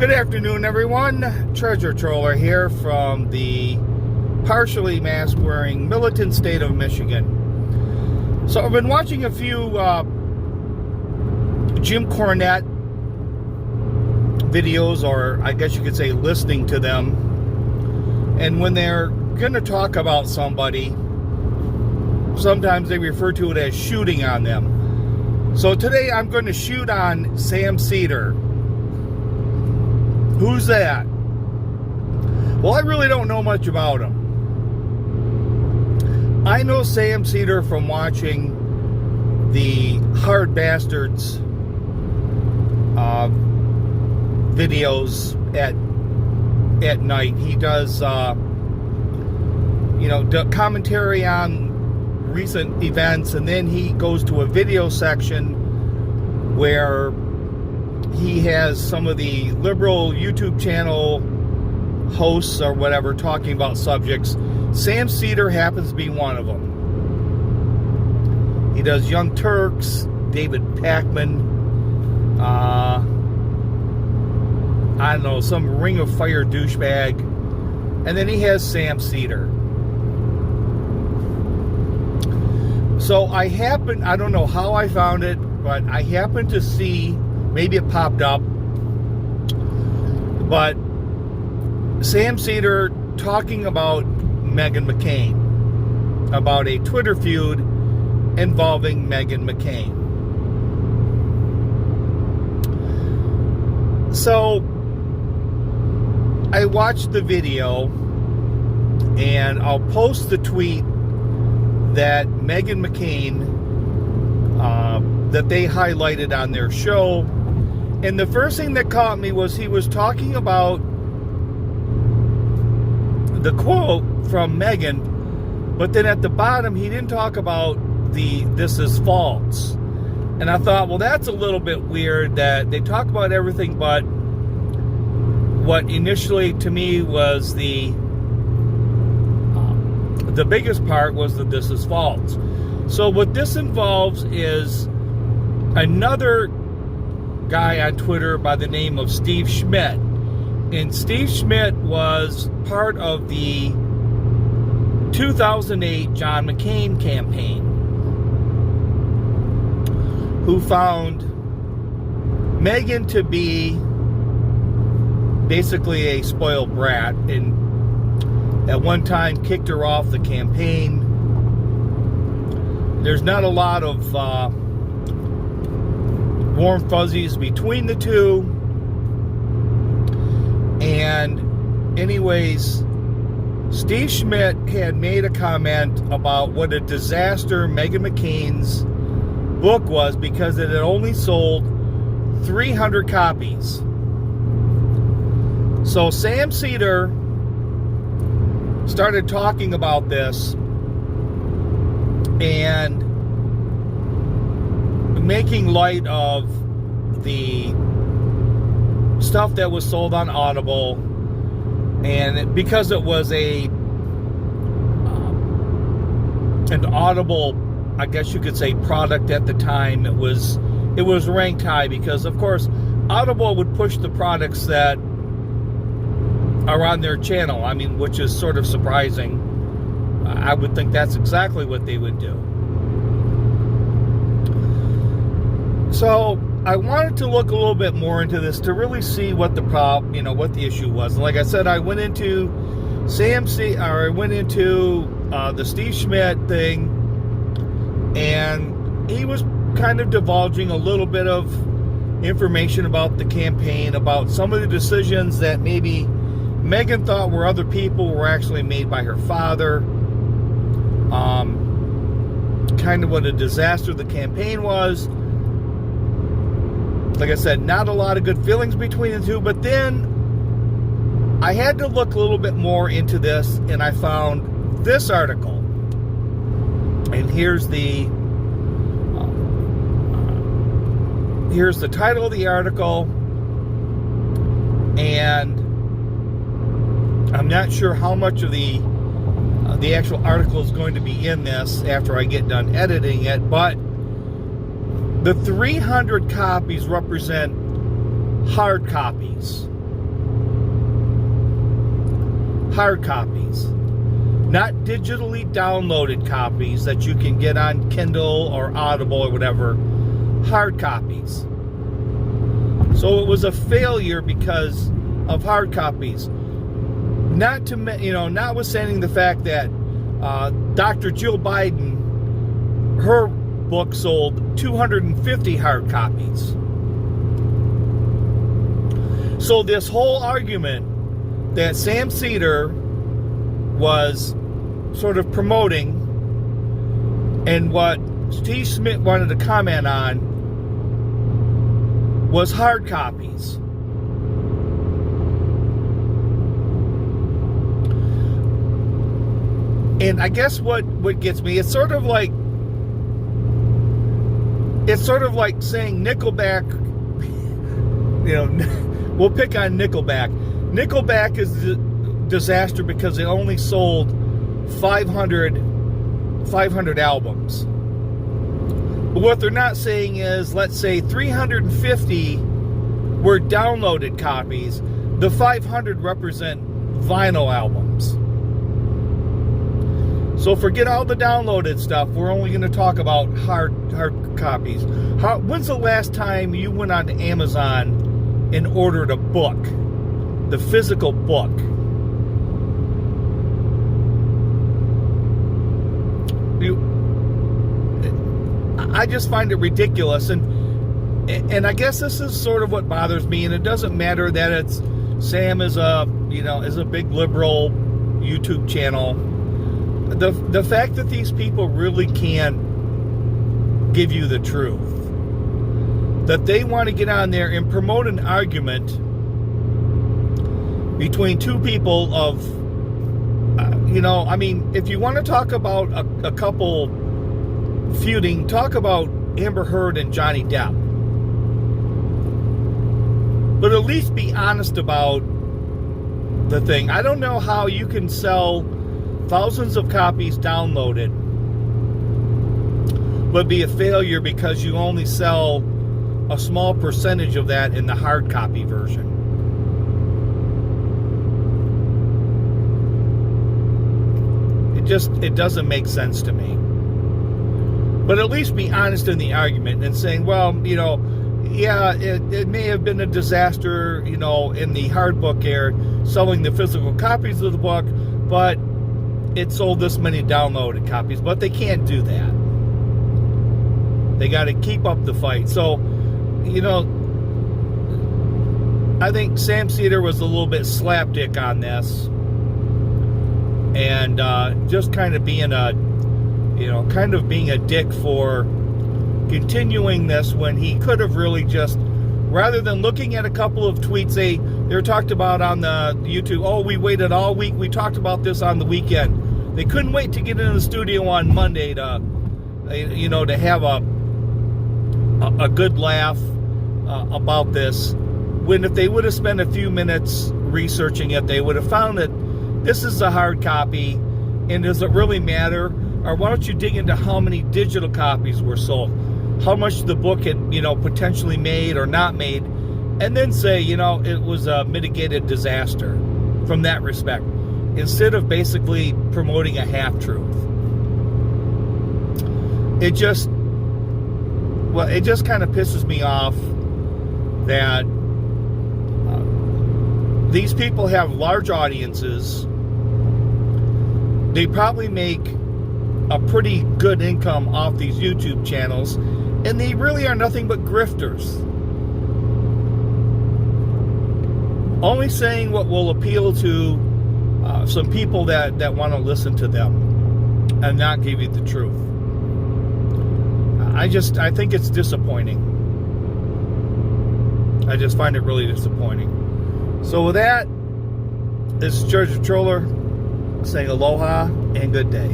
Good afternoon, everyone. Treasure Troller here from the partially mask-wearing militant state of Michigan. So I've been watching a few Jim Cornette videos, or I guess you could say listening to them. And when they're going to talk about somebody, sometimes they refer to it as shooting on them. So today I'm going to shoot on Sam Seder. Who's that? Well, I really don't know much about him. I know Sam Seder from watching the Hard Bastards videos at night. He does, commentary on recent events, and then he goes to a video section where he has some of the liberal YouTube channel hosts or whatever talking about subjects. Sam Seder happens to be one of them. He does Young Turks, David Pakman, I don't know, some Ring of Fire douchebag, and then he has Sam Seder. So I don't know how I found it, but I happened to see, maybe it popped up, but Sam Seder talking about Meghan McCain, about a Twitter feud involving Meghan McCain. So I watched the video, and I'll post the tweet that Meghan McCain, that they highlighted on their show. And the first thing that caught me was he was talking about the quote from Meghan, but then at the bottom he didn't talk about this is false. And I thought, well, that's a little bit weird that they talk about everything, but what initially to me was the biggest part was that this is false. So what this involves is another guy on Twitter by the name of Steve Schmidt. And Steve Schmidt was part of the 2008 John McCain campaign, who found Meghan to be basically a spoiled brat, and at one time kicked her off the campaign. There's not a lot of warm fuzzies between the two. And anyways, Steve Schmidt had made a comment about what a disaster Meghan McCain's book was because it had only sold 300 copies. So Sam Seder started talking about this and making light of the stuff that was sold on Audible, and because it was an Audible, I guess you could say, product at the time, it was ranked high because, of course, Audible would push the products that are on their channel. I mean, which is sort of surprising. I would think that's exactly what they would do. So I wanted to look a little bit more into this to really see what the problem, what the issue was. And like I said, I went into the Steve Schmidt thing, and he was kind of divulging a little bit of information about the campaign, about some of the decisions that maybe Meghan thought were other people were actually made by her father. Kind of what a disaster the campaign was. Like I said, not a lot of good feelings between the two, but then I had to look a little bit more into this, and I found this article. And here's the title of the article, and I'm not sure how much of the actual article is going to be in this after I get done editing it, but the 300 copies represent hard copies. hard copies. Not digitally downloaded copies that you can get on Kindle or Audible or whatever. Hard copies. So it was a failure because of hard copies. Notwithstanding the fact that Dr. Jill Biden, her book sold 250 hard copies. So this whole argument that Sam Seder was sort of promoting, and what Steve Smith wanted to comment on, was hard copies. And I guess what gets me, it's sort of like saying Nickelback, we'll pick on Nickelback. Nickelback is a disaster because they only sold 500 albums. But what they're not saying is, let's say 350 were downloaded copies. The 500 represent vinyl albums. So forget all the downloaded stuff. We're only going to talk about hard copies. When's the last time you went on to Amazon and ordered a book? The physical book. I just find it ridiculous, and I guess this is sort of what bothers me. And it doesn't matter that Sam is a big liberal YouTube channel. The fact that these people really can't give you the truth, that they want to get on there and promote an argument between two people of, if you want to talk about a couple feuding, talk about Amber Heard and Johnny Depp. But at least be honest about the thing. I don't know how you can sell thousands of copies downloaded, but be a failure because you only sell a small percentage of that in the hard copy version. It doesn't make sense to me. But at least be honest in the argument and saying, well, it may have been a disaster, in the hard book era, selling the physical copies of the book, but it sold this many downloaded copies. But they can't do that. They got to keep up the fight. So, I think Sam Seder was a little bit slapdick on this, and just kind of being a dick for continuing this when he could have really just, rather than looking at a couple of tweets they were talked about on the YouTube, we waited all week, we talked about this on the weekend. They couldn't wait to get in the studio on Monday to have a good laugh about this, when if they would have spent a few minutes researching it, they would have found that this is a hard copy, and does it really matter? Or why don't you dig into how many digital copies were sold, how much the book had, potentially made or not made, and then say, it was a mitigated disaster from that respect, instead of basically promoting a half-truth. It just kind of pisses me off that these people have large audiences. They probably make a pretty good income off these YouTube channels, and they really are nothing but grifters. Only saying what will appeal to some people that want to listen to them and not give you the truth. I think it's disappointing. I just find it really disappointing. So with that, this is George the Troller saying aloha and good day.